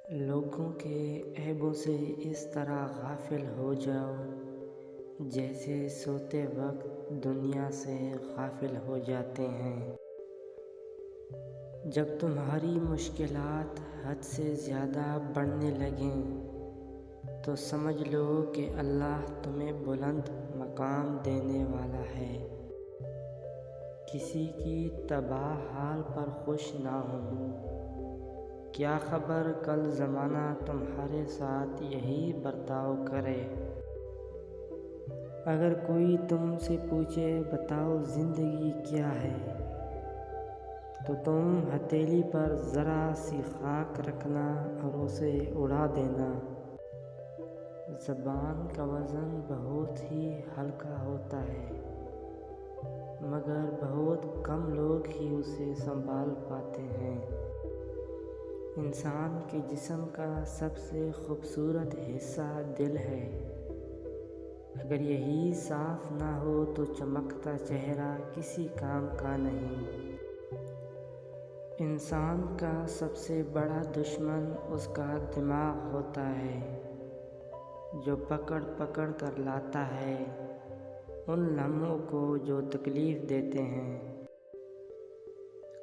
لوگوں کے عیبوں سے اس طرح غافل ہو جاؤ جیسے سوتے وقت دنیا سے غافل ہو جاتے ہیں۔ جب تمہاری مشکلات حد سے زیادہ بڑھنے لگیں تو سمجھ لو کہ اللہ تمہیں بلند مقام دینے والا ہے۔ کسی کی تباہ حال پر خوش نہ ہو، کیا خبر کل زمانہ تمہارے ساتھ یہی برتاؤ کرے۔ اگر کوئی تم سے پوچھے بتاؤ زندگی کیا ہے، تو تم ہتھیلی پر ذرا سی خاک رکھنا اور اسے اڑا دینا۔ زبان کا وزن بہت ہی ہلکا ہوتا ہے، مگر بہت کم لوگ ہی اسے سنبھال پاتے ہیں۔ انسان کے جسم کا سب سے خوبصورت حصہ دل ہے۔ اگر یہی صاف نہ ہو تو چمکتا چہرہ کسی کام کا نہیں۔ انسان کا سب سے بڑا دشمن اس کا دماغ ہوتا ہے، جو پکڑ پکڑ کر لاتا ہے ان لمحوں کو جو تکلیف دیتے ہیں۔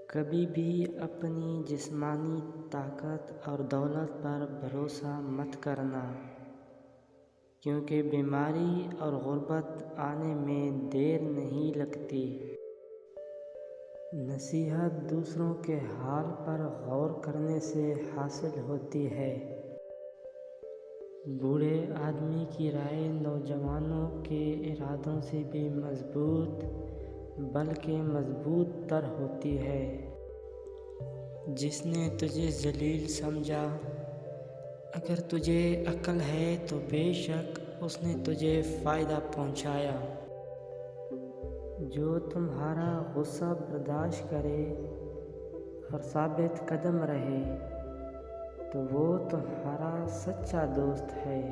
کبھی بھی اپنی جسمانی طاقت اور دولت پر بھروسہ مت کرنا، کیونکہ بیماری اور غربت آنے میں دیر نہیں لگتی۔ نصیحت دوسروں کے حال پر غور کرنے سے حاصل ہوتی ہے۔ بوڑھے آدمی کی رائے نوجوانوں کے ارادوں سے بھی مضبوط بلکہ مضبوط تر ہوتی ہے۔ جس نے تجھے ذلیل سمجھا، اگر تجھے عقل ہے تو بے شک اس نے تجھے فائدہ پہنچایا۔ جو تمہارا غصہ برداشت کرے اور ثابت قدم رہے تو وہ تمہارا سچا دوست ہے۔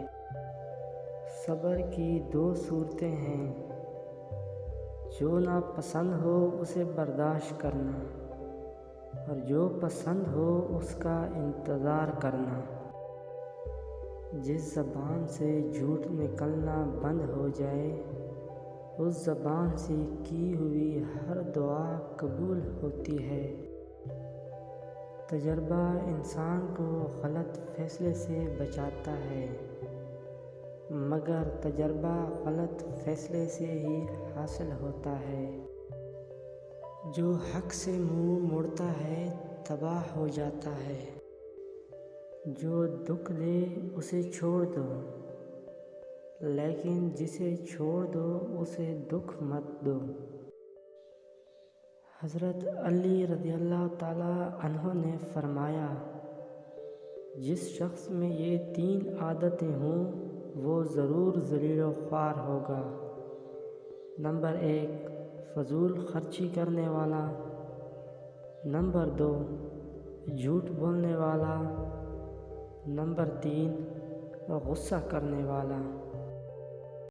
صبر کی دو صورتیں ہیں، جو ناپسند ہو اسے برداشت کرنا اور جو پسند ہو اس کا انتظار کرنا۔ جس زبان سے جھوٹ نکلنا بند ہو جائے، اس زبان سے کی ہوئی ہر دعا قبول ہوتی ہے۔ تجربہ انسان کو غلط فیصلے سے بچاتا ہے، مگر تجربہ غلط فیصلے سے ہی حاصل ہوتا ہے۔ جو حق سے منہ موڑتا ہے تباہ ہو جاتا ہے۔ جو دکھ دے اسے چھوڑ دو، لیکن جسے چھوڑ دو اسے دکھ مت دو۔ حضرت علی رضی اللہ تعالیٰ عنہ نے فرمایا، جس شخص میں یہ 3 عادتیں ہوں وہ ضرور ذلیل و خوار ہوگا۔ نمبر 1، فضول خرچی کرنے والا۔ نمبر 2، جھوٹ بولنے والا۔ نمبر 3، غصہ کرنے والا۔